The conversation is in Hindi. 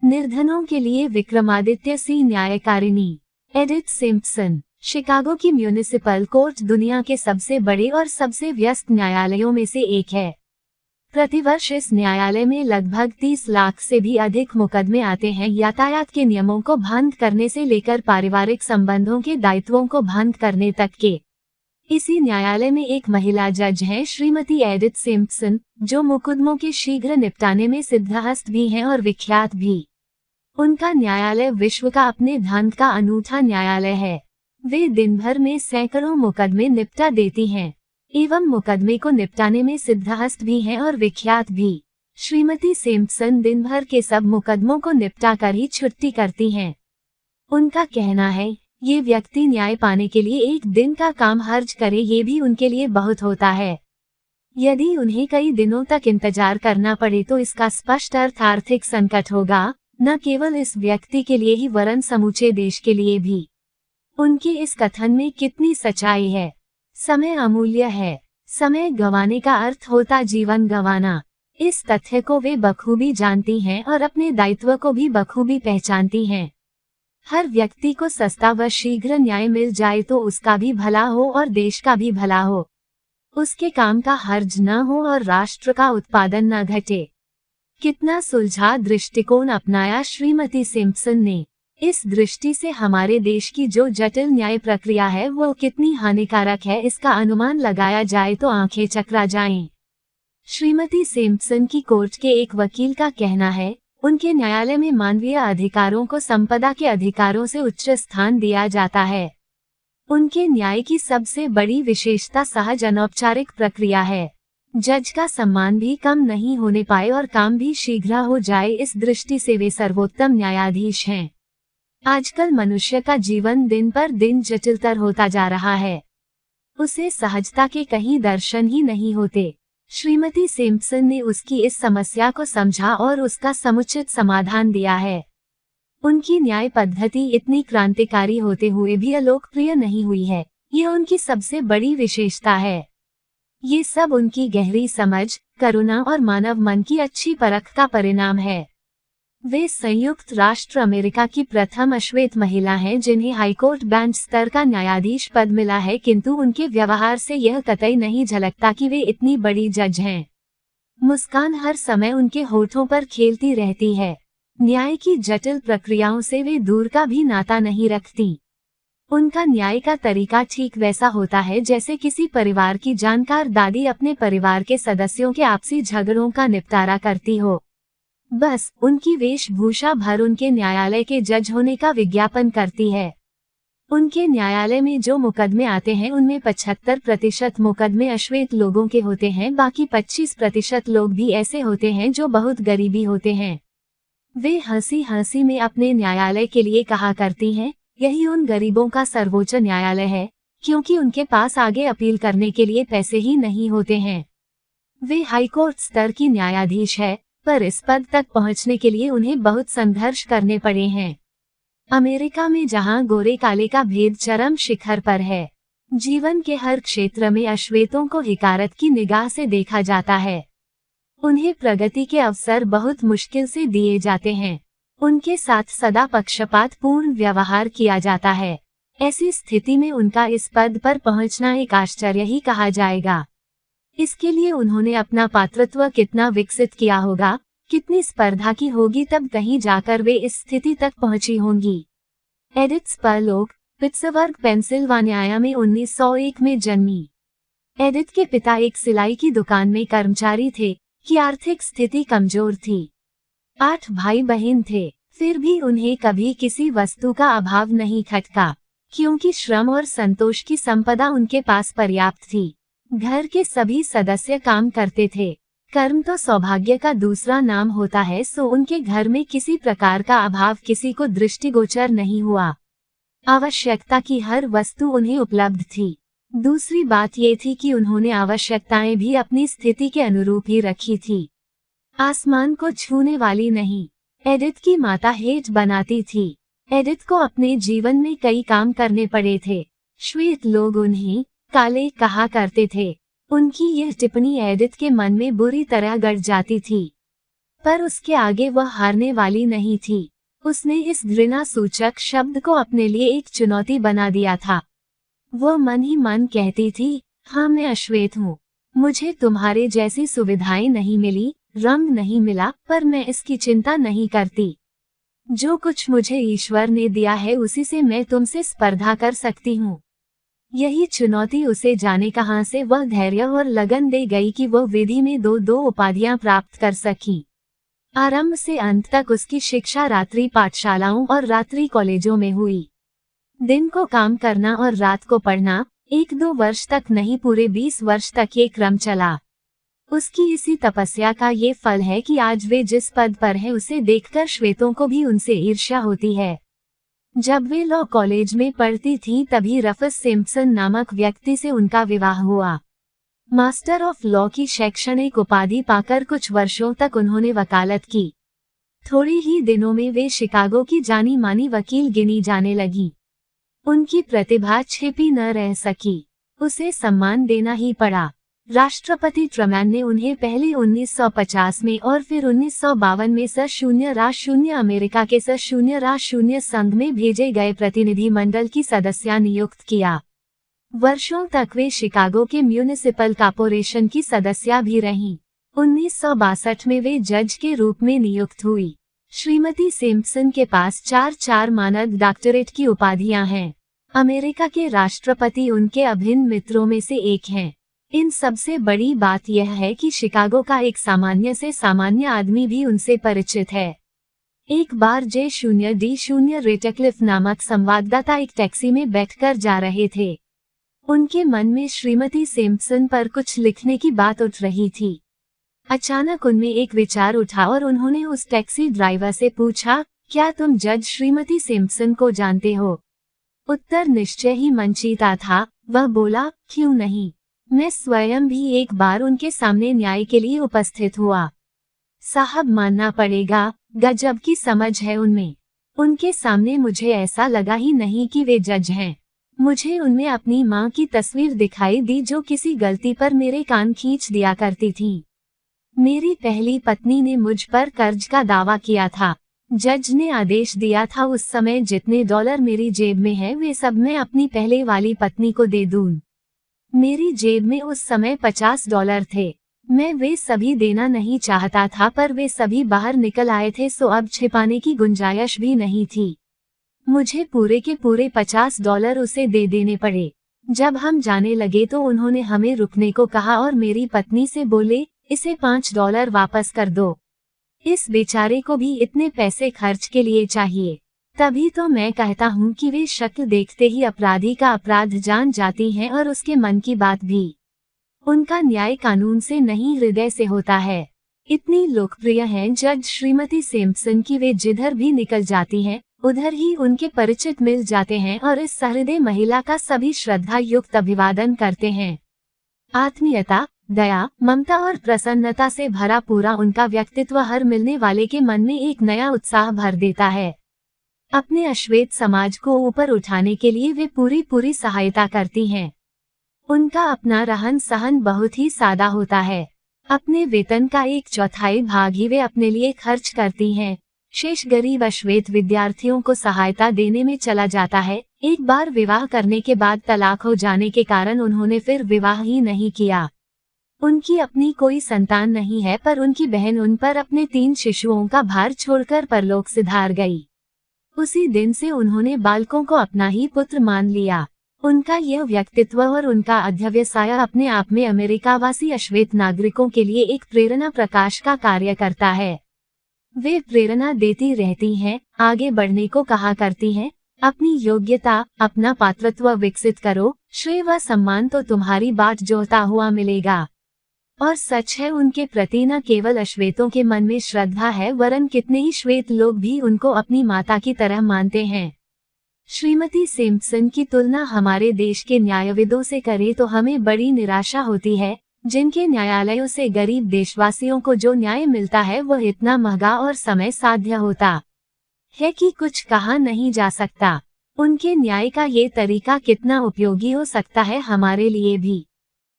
निर्धनों के लिए विक्रमादित्य सी न्यायकारिणी। Edith Simpson. शिकागो की म्यूनिसिपल कोर्ट दुनिया के सबसे बड़े और सबसे व्यस्त न्यायालयों में से एक है। प्रतिवर्ष इस न्यायालय में लगभग 30 लाख से भी अधिक मुकदमे आते हैं, यातायात के नियमों को भंग करने से लेकर पारिवारिक संबंधों के दायित्वों को भंग करने तक के। इसी न्यायालय में एक महिला जज हैं, श्रीमती एडिथ सिम्पसन, जो मुकदमों के शीघ्र निपटाने में सिद्धहस्त भी हैं और विख्यात भी। उनका न्यायालय विश्व का अपने ढंग का अनूठा न्यायालय है। वे दिन भर में सैकड़ों मुकदमे निपटा देती हैं एवं मुकदमे को निपटाने में सिद्धहस्त भी हैं और विख्यात भी। श्रीमती सिम्पसन दिन भर के सब मुकदमों को निपटा कर ही छुट्टी करती हैं। उनका कहना है, ये व्यक्ति न्याय पाने के लिए एक दिन का काम हर्ज करे, ये भी उनके लिए बहुत होता है। यदि उन्हें कई दिनों तक इंतजार करना पड़े तो इसका स्पष्ट अर्थ आर्थिक संकट होगा, न केवल इस व्यक्ति के लिए ही वरन समूचे देश के लिए भी। उनके इस कथन में कितनी सच्चाई है। समय अमूल्य है। समय गंवाने का अर्थ होता जीवन गंवाना। इस तथ्य को वे बखूबी जानती हैं और अपने दायित्व को भी बखूबी पहचानती हैं। हर व्यक्ति को सस्ता व शीघ्र न्याय मिल जाए तो उसका भी भला हो और देश का भी भला हो। उसके काम का हर्ज न हो और राष्ट्र का उत्पादन न घटे। कितना सुलझा दृष्टिकोण अपनाया श्रीमती सिम्पसन ने। इस दृष्टि से हमारे देश की जो जटिल न्याय प्रक्रिया है वो कितनी हानिकारक है, इसका अनुमान लगाया जाए तो आंखें चकरा जाएं। श्रीमती सिम्पसन की कोर्ट के एक वकील का कहना है, उनके न्यायालय में मानवीय अधिकारों को संपदा के अधिकारों से उच्च स्थान दिया जाता है। उनके न्याय की सबसे बड़ी विशेषता सहज अनौपचारिक प्रक्रिया है। जज का सम्मान भी कम नहीं होने पाए और काम भी शीघ्र हो जाए, इस दृष्टि से वे सर्वोत्तम न्यायाधीश हैं। आजकल मनुष्य का जीवन दिन पर दिन जटिलतर होता जा रहा है। उसे सहजता के कहीं दर्शन ही नहीं होते। श्रीमती सिम्पसन ने उसकी इस समस्या को समझा और उसका समुचित समाधान दिया है। उनकी न्याय पद्धति इतनी क्रांतिकारी होते हुए भी अलोकप्रिय नहीं हुई है, यह उनकी सबसे बड़ी विशेषता है। ये सब उनकी गहरी समझ, करुणा और मानव मन की अच्छी परख का परिणाम है। वे संयुक्त राष्ट्र अमेरिका की प्रथम अश्वेत महिला हैं जिन्हें हाईकोर्ट बेंच स्तर का न्यायाधीश पद मिला है, किंतु उनके व्यवहार से यह कतई नहीं झलकता कि वे इतनी बड़ी जज हैं। मुस्कान हर समय उनके होठों पर खेलती रहती है। न्याय की जटिल प्रक्रियाओं से वे दूर का भी नाता नहीं रखती। उनका न्याय का तरीका ठीक वैसा होता है जैसे किसी परिवार की जानकार दादी अपने परिवार के सदस्यों के आपसी झगड़ों का निपटारा करती हो। बस उनकी वेशभूषा भर उनके न्यायालय के जज होने का विज्ञापन करती है। उनके न्यायालय में जो मुकदमे आते हैं उनमें 75% मुकदमे अश्वेत लोगों के होते हैं, बाकी 25% लोग भी ऐसे होते हैं जो बहुत गरीबी होते हैं। वे हंसी हंसी में अपने न्यायालय के लिए कहा करती हैं, यही उन गरीबों का सर्वोच्च न्यायालय है, क्योंकि उनके पास आगे अपील करने के लिए पैसे ही नहीं होते हैं। वे हाईकोर्ट स्तर की न्यायाधीश है, पर इस पद तक पहुंचने के लिए उन्हें बहुत संघर्ष करने पड़े हैं। अमेरिका में जहां गोरे काले का भेद चरम शिखर पर है, जीवन के हर क्षेत्र में अश्वेतों को हिकारत की निगाह से देखा जाता है। उन्हें प्रगति के अवसर बहुत मुश्किल से दिए जाते हैं। उनके साथ सदा पक्षपातपूर्ण व्यवहार किया जाता है। ऐसी स्थिति में उनका इस पद पर पहुंचना एक आश्चर्य ही कहा जाएगा। इसके लिए उन्होंने अपना पात्रत्व कितना विकसित किया होगा, कितनी स्पर्धा की होगी, तब कहीं जाकर वे इस स्थिति तक पहुंची होंगी। एडिथ स्परलोक पिट्सबर्ग पेंसिल्वानिया में 1901 में जन्मी। एडिथ के पिता एक सिलाई की दुकान में कर्मचारी थे कि आर्थिक स्थिति कमजोर थी। 8 भाई बहन थे, फिर भी उन्हें कभी किसी वस्तु का अभाव नहीं खटका, क्योंकि श्रम और संतोष की संपदा उनके पास पर्याप्त थी। घर के सभी सदस्य काम करते थे। कर्म तो सौभाग्य का दूसरा नाम होता है, सो उनके घर में किसी प्रकार का अभाव किसी को दृष्टिगोचर नहीं हुआ। आवश्यकता की हर वस्तु उन्हें उपलब्ध थी। दूसरी बात ये थी कि उन्होंने आवश्यकताएं भी अपनी स्थिति के अनुरूप ही रखी थी, आसमान को छूने वाली नहीं। एडिथ की माता हेठ बनाती थी। एडिथ को अपने जीवन में कई काम करने पड़े थे। श्वेत लोग उन्हें काले कहा करते थे। उनकी यह टिप्पणी एडिथ के मन में बुरी तरह गड़ जाती थी। पर उसके आगे वह हारने वाली नहीं थी। उसने इस घृणा सूचक शब्द को अपने लिए एक चुनौती बना दिया था। वो मन ही मन कहती थी, हाँ मैं अश्वेत हूँ, मुझे तुम्हारे जैसी सुविधाएं नहीं मिली, रंग नहीं मिला, पर मैं इसकी चिंता नहीं करती। जो कुछ मुझे ईश्वर ने दिया है उसी से मैं तुमसे स्पर्धा कर सकती हूँ। यही चुनौती उसे जाने कहाँ से वह धैर्य और लगन दे गई कि वह विधि में दो उपाधियां प्राप्त कर सकी। आरंभ से अंत तक उसकी शिक्षा रात्रि पाठशालाओं और रात्रि कॉलेजों में हुई। दिन को काम करना और रात को पढ़ना, 1-2 वर्ष तक नहीं पूरे 20 वर्ष तक ये क्रम चला। उसकी इसी तपस्या का ये फल है कि आज वे जिस पद पर है उसे देखकर श्वेतों को भी उनसे ईर्ष्या होती है। जब वे लॉ कॉलेज में पढ़ती थीं तभी रफस सिम्पसन नामक व्यक्ति से उनका विवाह हुआ। मास्टर ऑफ लॉ की शैक्षणिक उपाधि पाकर कुछ वर्षों तक उन्होंने वकालत की। थोड़े ही दिनों में वे शिकागो की जानी मानी वकील गिनी जाने लगी। उनकी प्रतिभा छिपी न रह सकी, उसे सम्मान देना ही पड़ा। राष्ट्रपति ट्रुमैन ने उन्हें पहले 1950 में और फिर 1952 में स0 अमेरिका के स0 संघ में भेजे गए प्रतिनिधि मंडल की सदस्य नियुक्त किया। वर्षों तक वे शिकागो के म्यूनिसिपल कॉर्पोरेशन की सदस्य भी रहीं। 1962 में वे जज के रूप में नियुक्त हुई। श्रीमती सिम्पसन के पास 4 मानद डॉक्टरेट की उपाधियां हैं। अमेरिका के राष्ट्रपति उनके अभिन्न मित्रों में से एक हैं। इन सबसे बड़ी बात यह है कि शिकागो का एक सामान्य से सामान्य आदमी भी उनसे परिचित है। एक बार J0D0 रेटक्लिफ नामक संवाददाता एक टैक्सी में बैठकर जा रहे थे। उनके मन में श्रीमती सिम्पसन पर कुछ लिखने की बात उठ रही थी। अचानक उनमें एक विचार उठा और उन्होंने उस टैक्सी ड्राइवर से पूछा, क्या तुम जज श्रीमती सिम्पसन को जानते हो? उत्तर निश्चय ही मनचीता था। वह बोला, क्यों नहीं, मैं स्वयं भी एक बार उनके सामने न्याय के लिए उपस्थित हुआ। साहब मानना पड़ेगा, गजब की समझ है उनमें। उनके सामने मुझे ऐसा लगा ही नहीं कि वे जज हैं। मुझे उनमें अपनी माँ की तस्वीर दिखाई दी जो किसी गलती पर मेरे कान खींच दिया करती थी। मेरी पहली पत्नी ने मुझ पर कर्ज का दावा किया था। जज ने आदेश दिया था उस समय जितने डॉलर मेरी जेब में है वे सब मैं अपनी पहले वाली पत्नी को दे दूं। मेरी जेब में उस समय $50 थे। मैं वे सभी देना नहीं चाहता था पर वे सभी बाहर निकल आए थे, सो अब छिपाने की गुंजाइश भी नहीं थी। मुझे पूरे के पूरे $50 उसे दे देने पड़े। जब हम जाने लगे तो उन्होंने हमें रुकने को कहा और मेरी पत्नी से बोले, इसे $5 वापस कर दो। इस बेचारे को भी इतने पैसे खर्च के लिए चाहिए। तभी तो मैं कहता हूँ कि वे शक्ल देखते ही अपराधी का अपराध जान जाती हैं और उसके मन की बात भी। उनका न्याय कानून से नहीं हृदय से होता है। इतनी लोकप्रिय हैं जज श्रीमती सिम्पसन की वे जिधर भी निकल जाती हैं उधर ही उनके परिचित मिल जाते हैं और इस सहृदय महिला का सभी श्रद्धा युक्त अभिवादन करते हैं। आत्मीयता, दया, ममता और प्रसन्नता से भरा पूरा उनका व्यक्तित्व हर मिलने वाले के मन में एक नया उत्साह भर देता है। अपने अश्वेत समाज को ऊपर उठाने के लिए वे पूरी सहायता करती हैं। उनका अपना रहन सहन बहुत ही सादा होता है। अपने वेतन का 1/4 भाग ही वे अपने लिए खर्च करती हैं। शेष गरीब अश्वेत विद्यार्थियों को सहायता देने में चला जाता है। एक बार विवाह करने के बाद तलाक हो जाने के कारण उन्होंने फिर विवाह ही नहीं किया। उनकी अपनी कोई संतान नहीं है पर उनकी बहन उन पर अपने 3 शिशुओं का भार छोड़कर परलोक सिधार गई। उसी दिन से उन्होंने बालकों को अपना ही पुत्र मान लिया। उनका यह व्यक्तित्व और उनका अध्यवसाय अपने आप में अमेरिकावासी अश्वेत नागरिकों के लिए एक प्रेरणा प्रकाश का कार्य करता है। वे प्रेरणा देती रहती हैं, आगे बढ़ने को कहा करती हैं, अपनी योग्यता, अपना पात्रत्व विकसित करो, श्रेय व सम्मान तो तुम्हारी बाट जोहता हुआ मिलेगा। और सच है उनके प्रति न केवल अश्वेतों के मन में श्रद्धा है वरन कितने ही श्वेत लोग भी उनको अपनी माता की तरह मानते हैं। श्रीमती सिम्पसन की तुलना हमारे देश के न्यायविदों से करें तो हमें बड़ी निराशा होती है, जिनके न्यायालयों से गरीब देशवासियों को जो न्याय मिलता है वह इतना महंगा और समय साध्य होता है कि कुछ कहा नहीं जा सकता। उनके न्याय का ये तरीका कितना उपयोगी हो सकता है हमारे लिए भी।